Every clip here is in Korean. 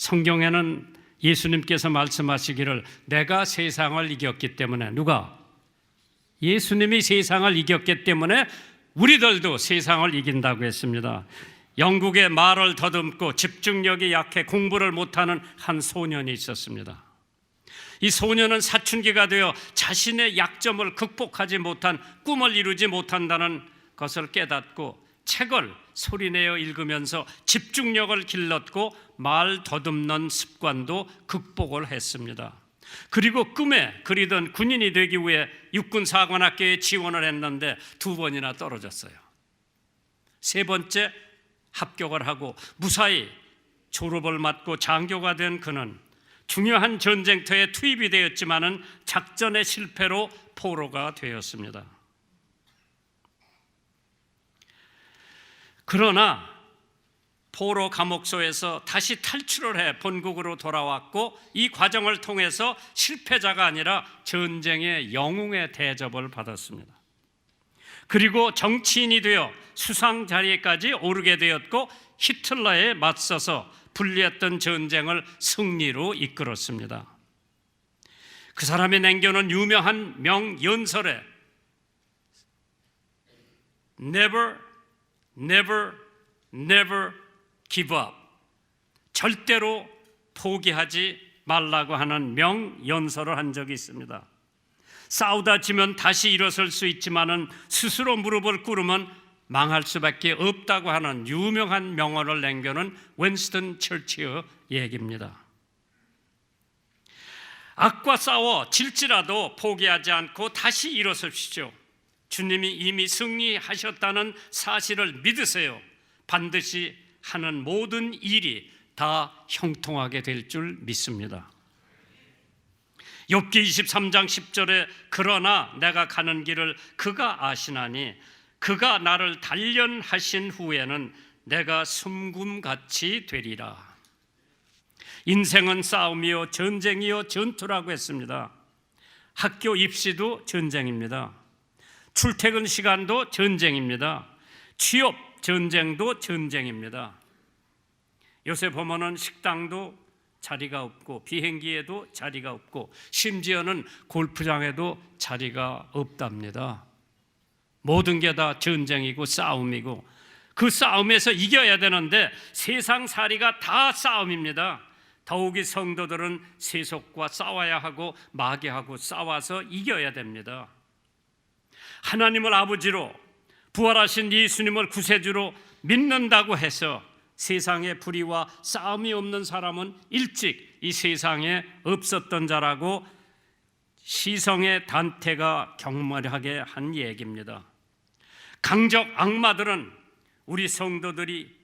성경에는 예수님께서 말씀하시기를 내가 세상을 이겼기 때문에, 누가? 예수님이 세상을 이겼기 때문에 우리들도 세상을 이긴다고 했습니다. 영국에 말을 더듬고 집중력이 약해 공부를 못하는 한 소년이 있었습니다. 이 소년은 사춘기가 되어 자신의 약점을 극복하지 못한, 꿈을 이루지 못한다는 것을 깨닫고 책을 소리내어 읽으면서 집중력을 길렀고 말 더듬는 습관도 극복을 했습니다. 그리고 꿈에 그리던 군인이 되기 위해 육군사관학교에 지원을 했는데 2번이나 떨어졌어요. 3번째 합격을 하고 무사히 졸업을 맞고 장교가 된 그는 중요한 전쟁터에 투입이 되었지만은 작전의 실패로 포로가 되었습니다. 그러나 포로 감옥소에서 다시 탈출을 해 본국으로 돌아왔고 이 과정을 통해서 실패자가 아니라 전쟁의 영웅의 대접을 받았습니다. 그리고 정치인이 되어 수상 자리에까지 오르게 되었고 히틀러에 맞서서 불리했던 전쟁을 승리로 이끌었습니다. 그 사람이 남겨놓은 유명한 명연설에 Never, never, never give up, 절대로 포기하지 말라고 하는 명연설을 한 적이 있습니다. 싸우다 지면 다시 일어설 수 있지만은 스스로 무릎을 꿇으면 망할 수밖에 없다고 하는 유명한 명언을 남겨놓은 윈스턴 처칠의 얘기입니다. 악과 싸워 질지라도 포기하지 않고 다시 일어서십시오. 주님이 이미 승리하셨다는 사실을 믿으세요. 반드시 하는 모든 일이 다 형통하게 될 줄 믿습니다. 욥기 23장 10절에 그러나 내가 가는 길을 그가 아시나니 그가 나를 단련하신 후에는 내가 숨김같이 되리라. 인생은 싸움이요 전쟁이요 전투라고 했습니다. 학교 입시도 전쟁입니다. 출퇴근 시간도 전쟁입니다. 취업 전쟁도 전쟁입니다. 요새 보면은 식당도 자리가 없고 비행기에도 자리가 없고 심지어는 골프장에도 자리가 없답니다. 모든 게 다 전쟁이고 싸움이고 그 싸움에서 이겨야 되는데 세상살이가 다 싸움입니다. 더욱이 성도들은 세속과 싸워야 하고 마귀하고 싸워서 이겨야 됩니다. 하나님을 아버지로 부활하신 예수님을 구세주로 믿는다고 해서 세상의 불의와 싸움이 없는 사람은 일찍 이 세상에 없었던 자라고 시성의 단테가 경멸하게 한 얘기입니다. 강적 악마들은 우리 성도들이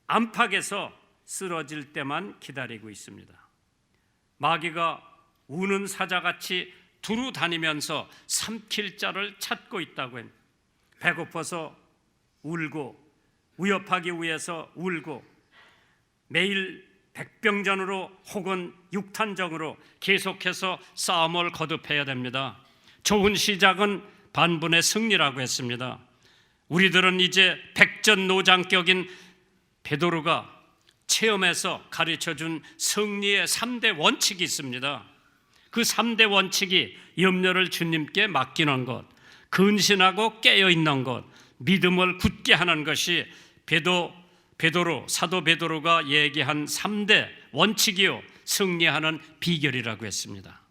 안팎에서 쓰러질 때만 기다리고 있습니다. 마귀가 우는 사자같이 두루 다니면서 삼킬 자를 찾고 있다고 합니다. 배고파서 울고 위협하기 위해서 울고 매일 백병전으로 혹은 육탄정으로 계속해서 싸움을 거듭해야 됩니다. 좋은 시작은 반분의 승리라고 했습니다. 우리들은 이제 백전노장격인 베드로가 체험해서 가르쳐준 승리의 3대 원칙이 있습니다. 그 3대 원칙이 염려를 주님께 맡기는 것, 근신하고 깨어있는 것, 믿음을 굳게 하는 것이 사도 베드로가 얘기한 3대 원칙이요 승리하는 비결이라고 했습니다.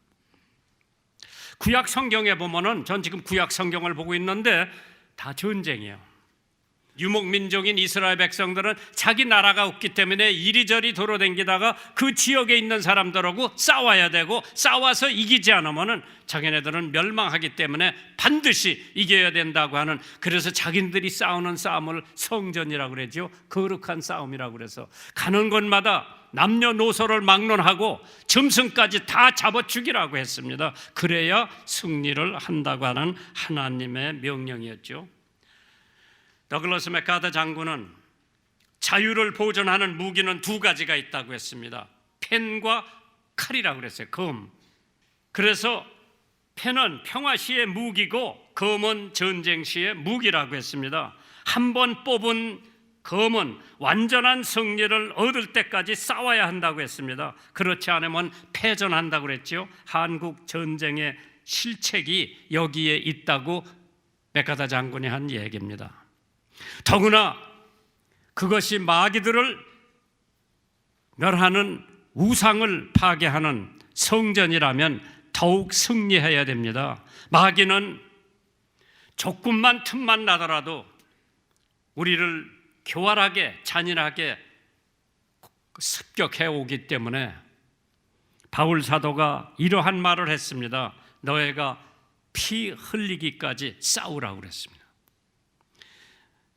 구약 성경에 보면은 전 지금 구약 성경을 보고 있는데 다 전쟁이에요. 유목민족인 이스라엘 백성들은 자기 나라가 없기 때문에 이리저리 돌아다니다가 그 지역에 있는 사람들하고 싸워야 되고 싸워서 이기지 않으면 자기네들은 멸망하기 때문에 반드시 이겨야 된다고 하는, 그래서 자기들이 싸우는 싸움을 성전이라고 그러죠. 거룩한 싸움이라고 그래서 가는 곳마다 남녀노소를 막론하고 짐승까지 다 잡아 죽이라고 했습니다. 그래야 승리를 한다고 하는 하나님의 명령이었죠. 더글러스 맥카더 장군은 자유를 보존하는 무기는 2가지가 있다고 했습니다. 펜과 칼이라고 그랬어요. 검. 그래서 펜은 평화 시의 무기고 검은 전쟁 시의 무기라고 했습니다. 한 번 뽑은 검은 완전한 승리를 얻을 때까지 싸워야 한다고 했습니다. 그렇지 않으면 패전한다고 그랬죠. 한국 전쟁의 실책이 여기에 있다고 백가다 장군이 한 얘기입니다. 더구나 그것이 마귀들을 멸하는 우상을 파괴하는 성전이라면 더욱 승리해야 됩니다. 마귀는 조금만 틈만 나더라도 우리를 교활하게 잔인하게 습격해 오기 때문에 바울 사도가 이러한 말을 했습니다. 너희가 피 흘리기까지 싸우라고 그랬습니다.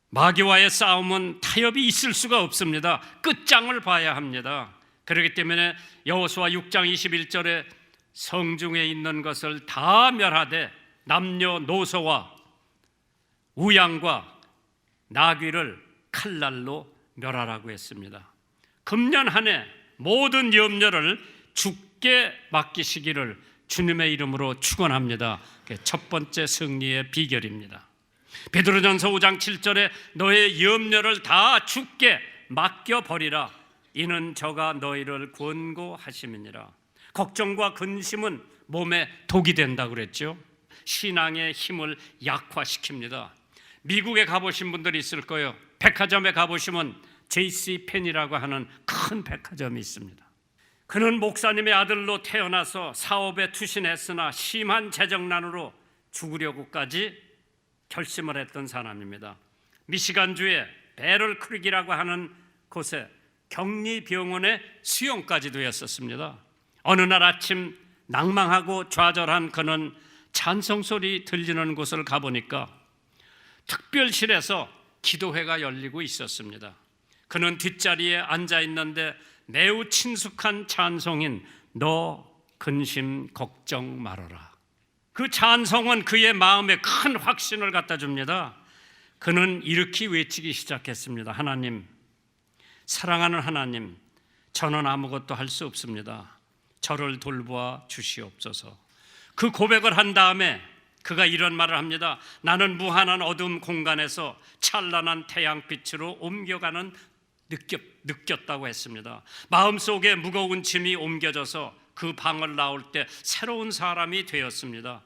마귀와의 싸움은 타협이 있을 수가 없습니다. 끝장을 봐야 합니다. 그렇기 때문에 여호수아 6장 21절에 성중에 있는 것을 다 멸하되 남녀노소와 우양과 나귀를 칼날로 멸하라고 했습니다. 금년 한 해 모든 염려를 주께 맡기시기를 주님의 이름으로 축원합니다. 첫 번째 승리의 비결입니다. 베드로전서 5장 7절에 너의 염려를 다 주께 맡겨버리라. 이는 저가 너희를 권고하심이니라. 걱정과 근심은 몸에 독이 된다고 그랬죠. 신앙의 힘을 약화시킵니다. 미국에 가보신 분들이 있을 거예요. 백화점에 가보시면 JC 펜이라고 하는 큰 백화점이 있습니다. 그는 목사님의 아들로 태어나서 사업에 투신했으나 심한 재정난으로 죽으려고까지 결심을 했던 사람입니다. 미시간주의 베럴 크릭이라고 하는 곳에 격리병원의 수용까지 되었었습니다. 어느 날 아침 낭망하고 좌절한 그는 찬송소리 들리는 곳을 가보니까 특별실에서 기도회가 열리고 있었습니다. 그는 뒷자리에 앉아 있는데 매우 친숙한 찬송인 너 근심 걱정 말아라. 그 찬송은 그의 마음에 큰 확신을 갖다 줍니다. 그는 이렇게 외치기 시작했습니다. 하나님, 사랑하는 하나님, 저는 아무것도 할 수 없습니다. 저를 돌보아 주시옵소서. 그 고백을 한 다음에 그가 이런 말을 합니다. 나는 무한한 어두움 공간에서 찬란한 태양빛으로 옮겨가는 느꼈다고 했습니다. 마음속에 무거운 짐이 옮겨져서 그 방을 나올 때 새로운 사람이 되었습니다.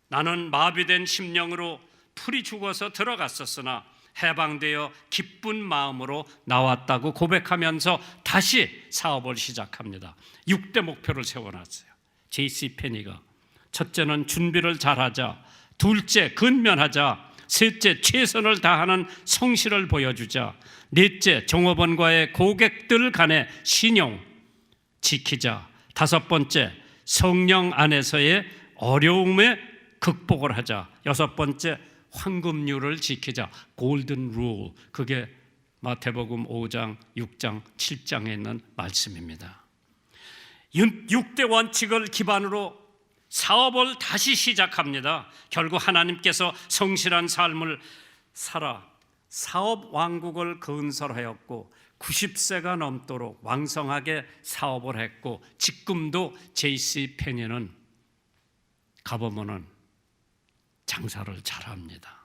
나는 마비된 심령으로 풀이 죽어서 들어갔었으나 해방되어 기쁜 마음으로 나왔다고 고백하면서 다시 사업을 시작합니다. 6대 목표를 세워놨어요. JC 페니가 첫째는 준비를 잘하자, 둘째 근면하자, 셋째 최선을 다하는 성실을 보여주자, 넷째 종업원과의 고객들 간의 신용 지키자, 다섯 번째 성령 안에서의 어려움에 극복을 하자, 여섯 번째 황금률을 지키자, 골든 룰. 그게 마태복음 5장, 6장, 7장에 있는 말씀입니다. 6대 원칙을 기반으로 사업을 다시 시작합니다. 결국 하나님께서 성실한 삶을 살아 사업 왕국을 건설하였고 90세가 넘도록 왕성하게 사업을 했고 지금도 JC 페니는 가보면은 장사를 잘합니다.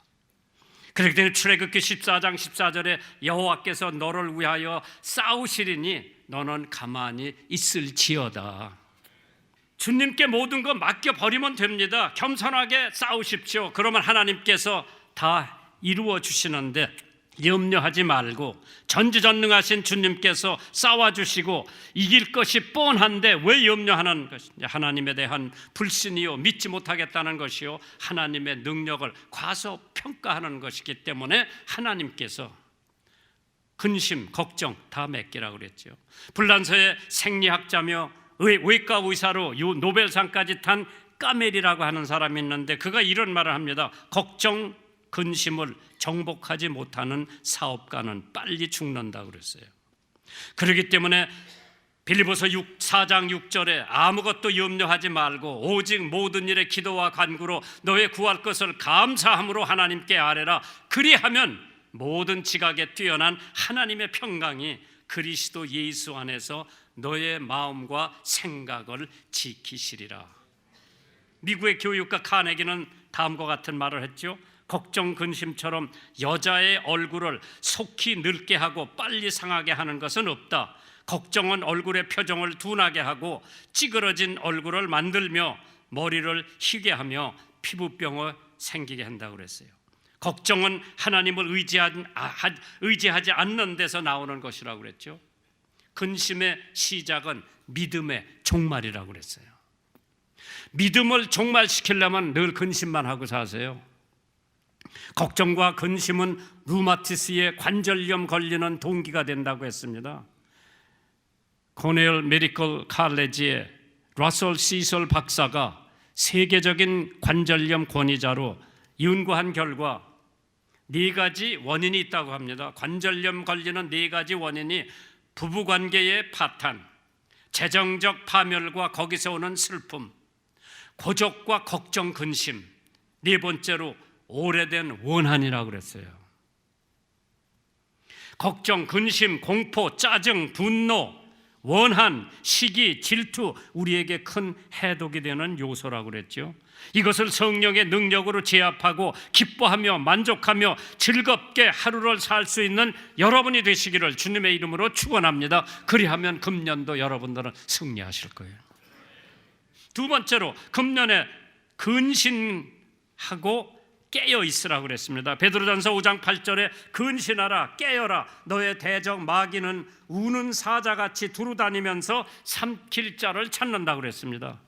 그렇기 때문에 출애굽기 14장 14절에 여호와께서 너를 위하여 싸우시리니 너는 가만히 있을지어다. 주님께 모든 거 맡겨버리면 됩니다. 겸손하게 싸우십시오. 그러면 하나님께서 다 이루어 주시는데 염려하지 말고 전지전능하신 주님께서 싸워주시고 이길 것이 뻔한데 왜 염려하는 것이냐. 하나님에 대한 불신이요, 믿지 못하겠다는 것이요, 하나님의 능력을 과소평가하는 것이기 때문에 하나님께서 근심, 걱정 다 맡기라고 그랬죠. 불란서의 생리학자며 외과 의사로 노벨상까지 탄 까멜이라고 하는 사람이 있는데 그가 이런 말을 합니다. 걱정, 근심을 정복하지 못하는 사업가는 빨리 죽는다고 그랬어요. 그렇기 때문에 빌립보서 4장 6절에 아무것도 염려하지 말고 오직 모든 일에 기도와 간구로 너의 구할 것을 감사함으로 하나님께 아뢰라. 그리하면 모든 지각에 뛰어난 하나님의 평강이 그리스도 예수 안에서 너의 마음과 생각을 지키시리라. 미국의 교육가 카네기는 다음과 같은 말을 했죠. 걱정 근심처럼 여자의 얼굴을 속히 늙게 하고 빨리 상하게 하는 것은 없다. 걱정은 얼굴의 표정을 둔하게 하고 찌그러진 얼굴을 만들며 머리를 희게 하며 피부병을 생기게 한다고 그랬어요. 걱정은 하나님을 의지하지 않는 데서 나오는 것이라고 그랬죠. 근심의 시작은 믿음의 종말이라고 그랬어요. 믿음을 종말시키려면 늘 근심만 하고 사세요. 걱정과 근심은 루마티스의 관절염 걸리는 동기가 된다고 했습니다. 코넬 메디컬 칼리지의 러셀 시설 박사가 세계적인 관절염 권위자로 연구한 결과 4가지 원인이 있다고 합니다. 관절염 걸리는 4가지 원인이 부부관계의 파탄, 재정적 파멸과 거기서 오는 슬픔, 고적과 걱정, 근심, 4번째로 오래된 원한이라고 그랬어요. 걱정, 근심, 공포, 짜증, 분노, 원한, 시기, 질투, 우리에게 큰 해독이 되는 요소라고 그랬죠. 이것을 성령의 능력으로 제압하고 기뻐하며 만족하며 즐겁게 하루를 살 수 있는 여러분이 되시기를 주님의 이름으로 축원합니다. 그리하면 금년도 여러분들은 승리하실 거예요. 2번째로 금년에 근신하고 깨어 있으라고 그랬습니다. 베드로전서 5장 8절에 근신하라, 깨어라, 너의 대적 마귀는 우는 사자같이 두루다니면서 삼킬 자를 찾는다고 그랬습니다.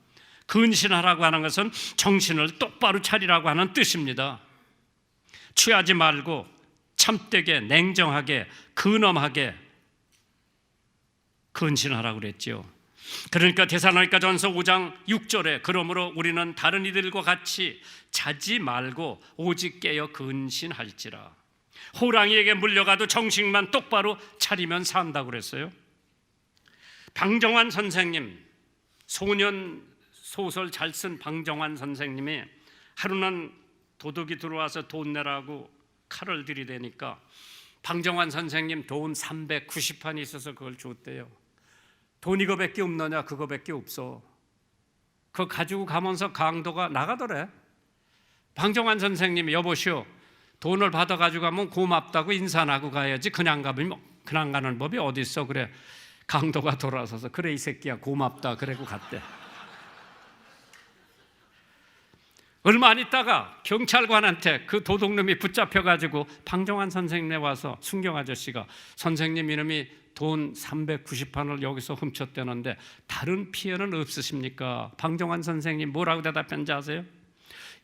근신하라고 하는 것은 정신을 똑바로 차리라고 하는 뜻입니다. 취하지 말고 참되게, 냉정하게, 근엄하게 근신하라고 그랬죠. 그러니까 데살로니가전서 5장 6절에 그러므로 우리는 다른 이들과 같이 자지 말고 오직 깨어 근신할지라. 호랑이에게 물려가도 정신만 똑바로 차리면 산다고 그랬어요. 방정환 선생님, 소년 소설 잘 쓴 방정환 선생님이 하루는 도둑이 들어와서 돈 내라고 칼을 들이대니까 방정환 선생님 돈 390판이 있어서 그걸 줬대요. 돈 이거밖에 없느냐? 그거밖에 없어. 그거 가지고 가면서 강도가 나가더래. 방정환 선생님이 여보시오, 돈을 받아가지고 가면 고맙다고 인사 안 하고 가야지 그냥 가는 법이 어디 있어? 그래. 강도가 돌아서서 그래 이 새끼야 고맙다 그러고 갔대. 얼마 안 있다가 경찰관한테 그 도둑놈이 붙잡혀가지고 방정환 선생님에 와서 순경 아저씨가 선생님 이놈이 돈 390판을 여기서 훔쳤다는데 다른 피해는 없으십니까? 방정환 선생님 뭐라고 대답했는지 아세요?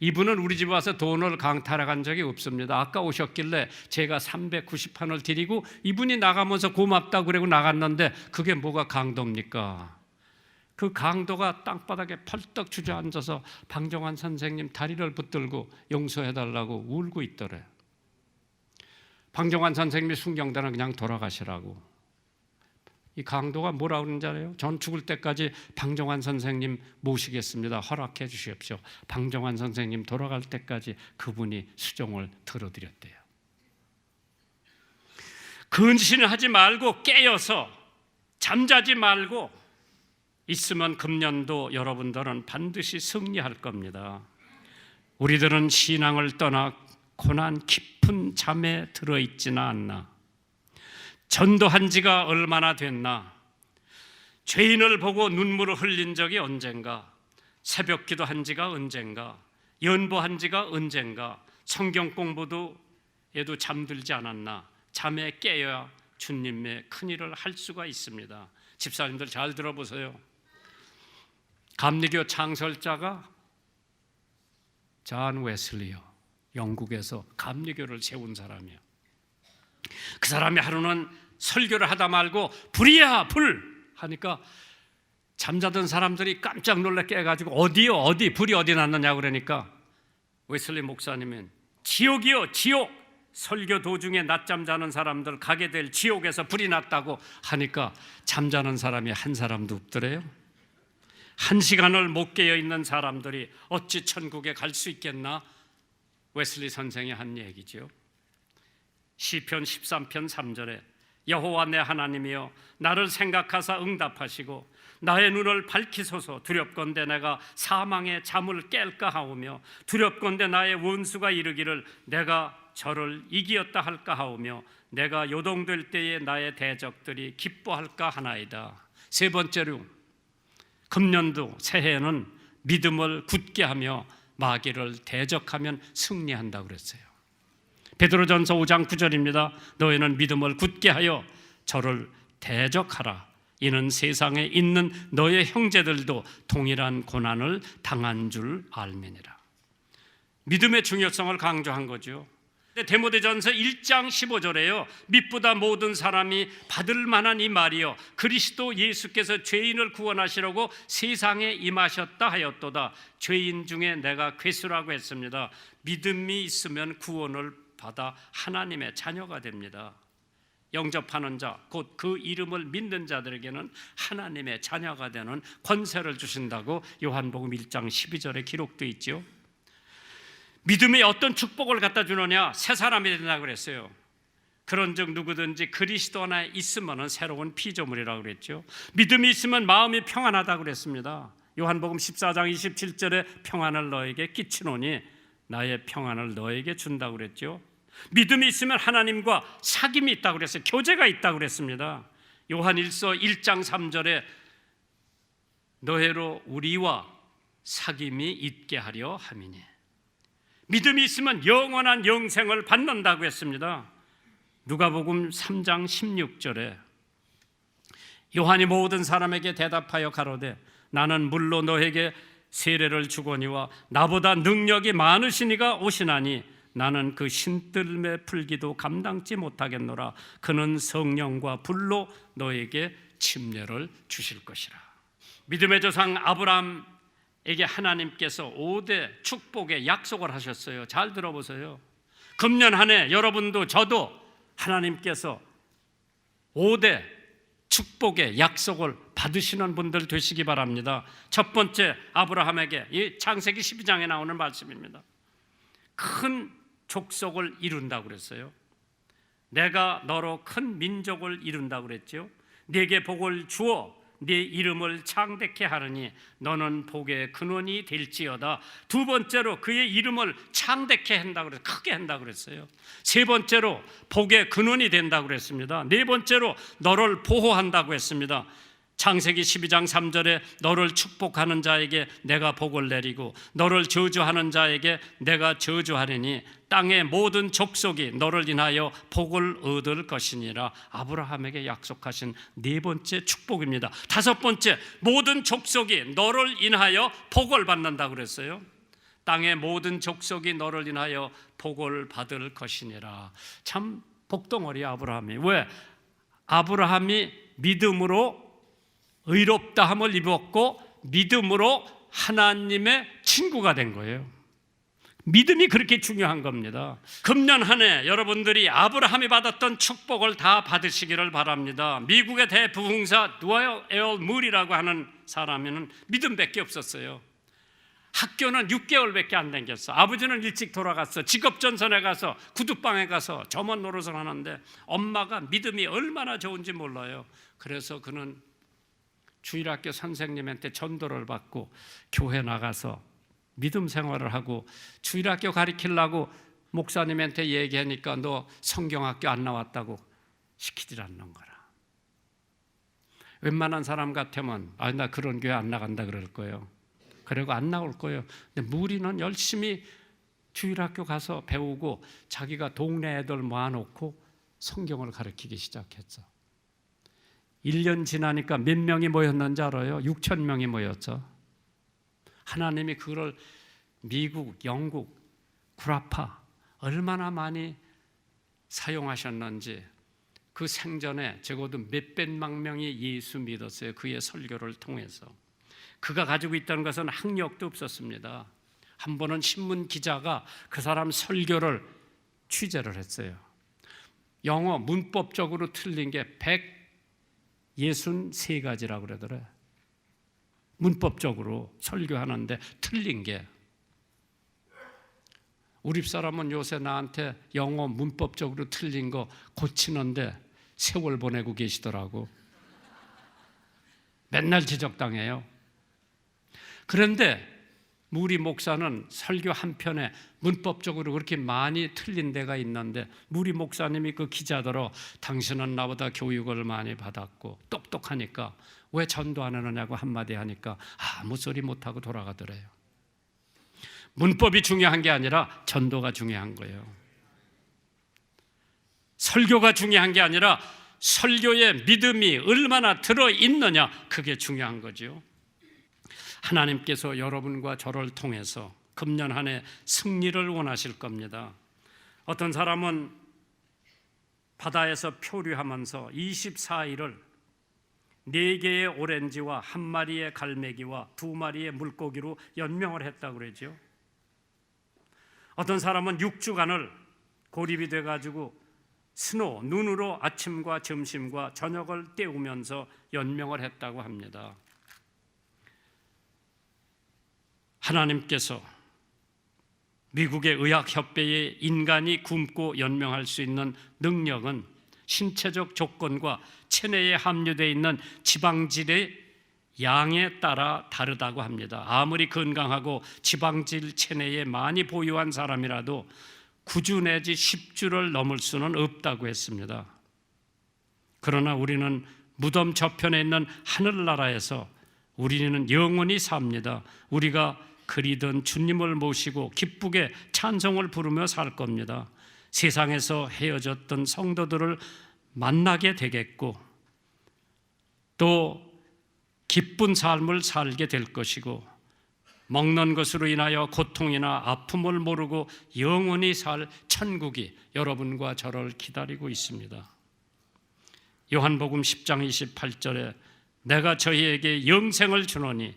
이분은 우리 집 와서 돈을 강탈한 적이 없습니다. 아까 오셨길래 제가 390판을 드리고 이분이 나가면서 고맙다고 그러고 나갔는데 그게 뭐가 강도입니까? 그 강도가 땅바닥에 펄떡 주저앉아서 방정환 선생님 다리를 붙들고 용서해달라고 울고 있더래. 방정환 선생님이 순경단은 그냥 돌아가시라고. 이 강도가 뭐라고 그러는지 알아요? 전 죽을 때까지 방정환 선생님 모시겠습니다. 허락해 주십시오. 방정환 선생님 돌아갈 때까지 그분이 수종을 들어드렸대요. 근신을 하지 말고 깨어서 잠자지 말고 있으면 금년도 여러분들은 반드시 승리할 겁니다. 우리들은 신앙을 떠나 고난 깊은 잠에 들어있지는 않나. 전도한 지가 얼마나 됐나. 죄인을 보고 눈물을 흘린 적이 언젠가. 새벽 기도한 지가 언젠가. 연보한 지가 언젠가. 성경 공부도 얘도 잠들지 않았나. 잠에 깨어야 주님의 큰일을 할 수가 있습니다. 집사님들 잘 들어보세요. 감리교 창설자가 존 웨슬리요. 영국에서 감리교를 세운 사람이에요. 그 사람이 하루는 설교를 하다 말고 불이야 불 하니까 잠자던 사람들이 깜짝 놀라 깨가지고 어디 불이 어디 났느냐고 그러니까 웨슬리 목사님은 지옥이요 지옥. 설교 도중에 낮잠 자는 사람들 가게 될 지옥에서 불이 났다고 하니까 잠자는 사람이 한 사람도 없더래요. 1시간을 못 깨어 있는 사람들이 어찌 천국에 갈 수 있겠나? 웨슬리 선생이 한 얘기죠. 시편 13편 3절에 여호와 내 하나님이여 나를 생각하사 응답하시고 나의 눈을 밝히소서. 두렵건대 내가 사망의 잠을 깰까 하오며 두렵건대 나의 원수가 이르기를 내가 저를 이기었다 할까 하오며 내가 요동될 때에 나의 대적들이 기뻐할까 하나이다. 세 번째로 금년도 새해에는 믿음을 굳게 하며 마귀를 대적하면 승리한다고 그랬어요. 베드로전서 5장 9절입니다. 너희는 믿음을 굳게 하여 저를 대적하라. 이는 세상에 있는 너의 형제들도 동일한 고난을 당한 줄 알미니라. 믿음의 중요성을 강조한 거죠. 데모데전서 1장 15절에요. 믿보다 모든 사람이 받을 만한 이 말이요 그리스도 예수께서 죄인을 구원하시려고 세상에 임하셨다 하였도다. 죄인 중에 내가 괴수라고 했습니다. 믿음이 있으면 구원을 받아 하나님의 자녀가 됩니다. 영접하는 자, 곧 그 이름을 믿는 자들에게는 하나님의 자녀가 되는 권세를 주신다고 요한복음 1장 12절에 기록되어 있죠. 믿음이 어떤 축복을 갖다 주느냐? 새 사람이 된다고 그랬어요. 그런즉 누구든지 그리스도 안에 있으면 새로운 피조물이라고 그랬죠. 믿음이 있으면 마음이 평안하다고 그랬습니다. 요한복음 14장 27절에 평안을 너에게 끼치노니 나의 평안을 너에게 준다고 그랬죠. 믿음이 있으면 하나님과 사귐이 있다고 그랬어요. 교제가 있다고 그랬습니다. 요한일서 1장 3절에 너희로 우리와 사귐이 있게 하려 함이니. 믿음이 있으면 영원한 영생을 받는다고 했습니다. 누가복음 3장 16절에 요한이 모든 사람에게 대답하여 가로되 나는 물로 너에게 세례를 주거니와 나보다 능력이 많으시니가 오시나니 나는 그 신들매 풀기도 감당치 못하겠노라. 그는 성령과 불로 너에게 침례를 주실 것이라. 믿음의 조상 아브라함에게 하나님께서 5대 축복의 약속을 하셨어요. 잘 들어보세요. 금년 한 해 여러분도 저도 하나님께서 5대 축복의 약속을 받으시는 분들 되시기 바랍니다. 첫 번째, 아브라함에게 이 창세기 12장에 나오는 말씀입니다. 큰 족속을 이룬다고 그랬어요. 내가 너로 큰 민족을 이룬다고 그랬죠. 네게 복을 주어 네 이름을 창대케 하느니 너는 복의 근원이 될지어다. 두 번째로 그의 이름을 창대케 한다고 그랬어요. 크게 한다고 그랬어요. 세 번째로 복의 근원이 된다고 그랬습니다. 네 번째로 너를 보호한다고 했습니다. 창세기 12장 3절에 너를 축복하는 자에게 내가 복을 내리고 너를 저주하는 자에게 내가 저주하리니 땅의 모든 족속이 너를 인하여 복을 얻을 것이니라. 아브라함에게 약속하신 네 번째 축복입니다. 다섯 번째, 모든 족속이 너를 인하여 복을 받는다고 그랬어요. 땅의 모든 족속이 너를 인하여 복을 받을 것이니라. 참 복덩어리 아브라함이. 왜? 아브라함이 믿음으로 의롭다함을 입었고 믿음으로 하나님의 친구가 된 거예요. 믿음이 그렇게 중요한 겁니다. 금년 한 해 여러분들이 아브라함이 받았던 축복을 다 받으시기를 바랍니다. 미국의 대부흥사 누아일 에얼 물이라고 하는 사람에는 믿음밖에 없었어요. 학교는 6개월밖에 안 다녔어. 아버지는 일찍 돌아갔어. 직업전선에 가서 구두방에 가서 점원 노릇을 하는데 엄마가 믿음이 얼마나 좋은지 몰라요. 그래서 그는 주일학교 선생님한테 전도를 받고 교회 나가서 믿음 생활을 하고 주일학교 가르치려고 목사님한테 얘기하니까 너 성경학교 안 나왔다고 시키질 않는 거라. 웬만한 사람 같으면 나 그런 교회 안 나간다 그럴 거예요. 그리고 안 나올 거예요. 근데 무리는 열심히 주일학교 가서 배우고 자기가 동네 애들 모아놓고 성경을 가르치기 시작했어. 1년 지나니까 몇 명이 모였는지 알아요? 6천 명이 모였죠. 하나님이 그걸 미국, 영국, 구라파 얼마나 많이 사용하셨는지 그 생전에 적어도 몇백만 명이 예수 믿었어요. 그의 설교를 통해서. 그가 가지고 있다는 것은 학력도 없었습니다. 한 번은 신문 기자가 그 사람 설교를 취재를 했어요. 영어 문법적으로 틀린 게 163가지라고 그러더래요. 문법적으로 설교하는데 틀린 게. 우리 사람은 요새 나한테 영어 문법적으로 틀린 거 고치는데 세월 보내고 계시더라고. 맨날 지적당해요. 그런데 무리 목사는 설교 한 편에 문법적으로 그렇게 많이 틀린 데가 있는데 무리 목사님이 그 기자들어 당신은 나보다 교육을 많이 받았고 똑똑하니까 왜 전도 안 하느냐고 한마디 하니까 아무 소리 못하고 돌아가더래요. 문법이 중요한 게 아니라 전도가 중요한 거예요. 설교가 중요한 게 아니라 설교의 믿음이 얼마나 들어있느냐, 그게 중요한 거죠. 하나님께서 여러분과 저를 통해서 금년 한 해 승리를 원하실 겁니다. 어떤 사람은 바다에서漂流하면서 24일을 4개의 오렌지와 1마리의 갈매기와 2마리의 물고기로 연명을 했다고 그러죠. 어떤 사람은 6주간을 고립이 돼가지고 스노우, 눈으로 아침과 점심과 저녁을 때우면서 연명을 했다고 합니다. 하나님께서 미국의 의학협회에 인간이 굶고 연명할 수 있는 능력은 신체적 조건과 체내에 함유되어 있는 지방질의 양에 따라 다르다고 합니다. 아무리 건강하고 지방질 체내에 많이 보유한 사람이라도 9주 내지 10주를 넘을 수는 없다고 했습니다. 그러나 우리는 무덤 저편에 있는 하늘나라에서 우리는 영원히 삽니다. 우리가 그리던 주님을 모시고 기쁘게 찬송을 부르며 살 겁니다. 세상에서 헤어졌던 성도들을 만나게 되겠고 또 기쁜 삶을 살게 될 것이고 먹는 것으로 인하여 고통이나 아픔을 모르고 영원히 살 천국이 여러분과 저를 기다리고 있습니다. 요한복음 10장 28절에 내가 저희에게 영생을 주노니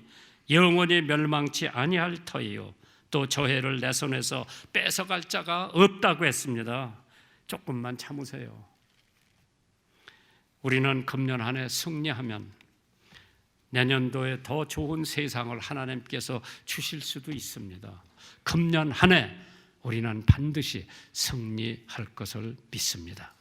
영원히 멸망치 아니할 터이요 또 저희를 내 손에서 뺏어갈 자가 없다고 했습니다. 조금만 참으세요. 우리는 금년 한 해 승리하면 내년도에 더 좋은 세상을 하나님께서 주실 수도 있습니다. 금년 한 해 우리는 반드시 승리할 것을 믿습니다.